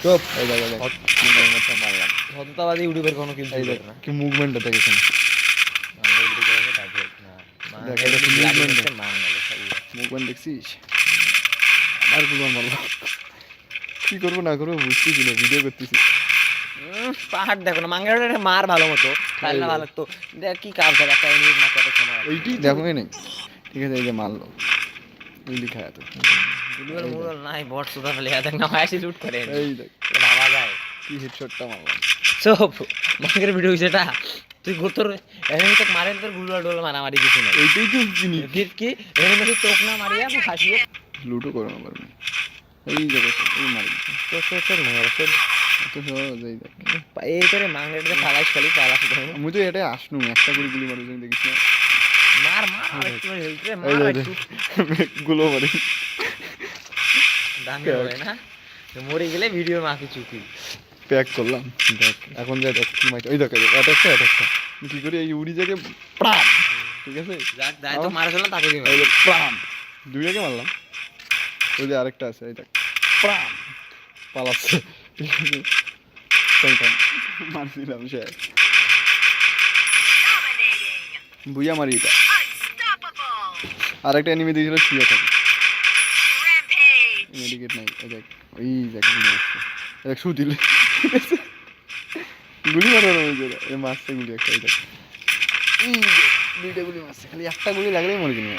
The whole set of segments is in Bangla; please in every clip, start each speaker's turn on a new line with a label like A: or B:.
A: চুপ
B: এই দেখ
A: মতো মারলাম সততাবাদী ইউটিউবের কোনো কিছু
B: এই দেখ কি মুভমেন্টটা দেখ এখানে দেখ এটা কি মুভমেন্ট দেখছিস আমার গুলো মারলাম কি করবো না করবো বুঝতেছি না ভিডিও করতেছি
A: পাহাড় দেখো না মাঙ্গাটা মার ভালো মতো তাহলে ভালো তো দেখ কি কাজ হবে একটা মিনিট মাথাটা সময়
B: এইটি দেখোই নেই ঠিক আছে এই যে মারলো এই খায় তো
A: ভিডিওর মোড়ল নাই বট সুদা ফেলে দেখ না হাসি লুট করে
B: এই দেখ
A: ভাবা যায়
B: কি হেডশটটা মারলাম
A: সব মাঙ্গের ভিডিও সেটা তুই গোতর এমনি তো মারেন তোর গুলো ডোল মারামারি কিছু না
B: এইটাই তো চিনি
A: কি এমনি তো চোখ না মারিয়া হাসিয়ে
B: লুটও করো না পারবি এই জায়গা এই মারি
A: তো মার
B: তো সহজ এই দেখ
A: এই করে মাঙ্গের ফালাস খালি ফালাস
B: আমি তো এটা আসনু একটা করে গুলি মারু দেখিস না
A: মার একটু হেলতে মার একটু
B: গুলো মারি
A: দামি হবে না মরে গেলে ভিডিও মাফি চুকি
B: প্যাক করলাম দেখ এখন যা দেখ কি মাইট ওই দেখ এটা কি করি এই উড়ি জায়গায় প্রাম ঠিক আছে
A: যাক যাই তো মারা ফেললাম তাকে দিই
B: এই যে প্রাম দুই জায়গায় মারলাম ওই যে আরেকটা আছে এই দেখ প্রাম পালাচ্ছে মারছিলাম সে বুইয়া মারি এটা আরেকটা এনিমি দিয়েছিল শুয়ে থাকে মেডিকেট নাই এই দেখ ওই দেখ দেখ শু দিলে গুলি মারো না ওই মারছে গুলি একটা এই দেখ দুইটা গুলি মারছে খালি একটা গুলি লাগলেই মরে কিনে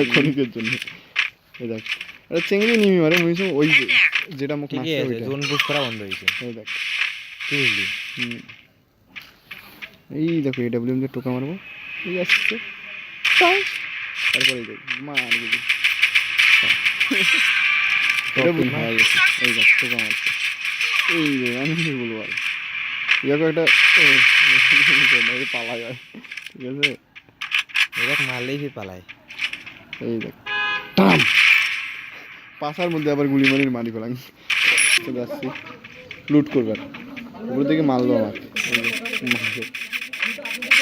B: ক্ষণিকের জন্য এই দেখ এটা চেঙ্গি নিমি মারে মুই ওই যেটা মুখ মারছে ওইটা
A: জোন পুশ করা বন্ধ হয়েছে
B: এই দেখ
A: কি বললি
B: এই দেখো এডব্লিউএম কে টোকা মারবো এই আসছে তারপরে এই দেখ মার গুলি এটা বুঝ হয়ে গেছে এই দেখ টোকা মারছে এই রে আমি কি বলবো আর ইয়াকে একটা পালা যায় ঠিক আছে
A: এরকম মারলেই ফির পালায়
B: এই দেখ টান পাশার মধ্যে আবার গুলি মারি ফেলাম চলে আসছি লুট করবার উপর থেকে মারলো আমাকে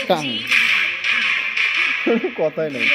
B: টান কথাই নেই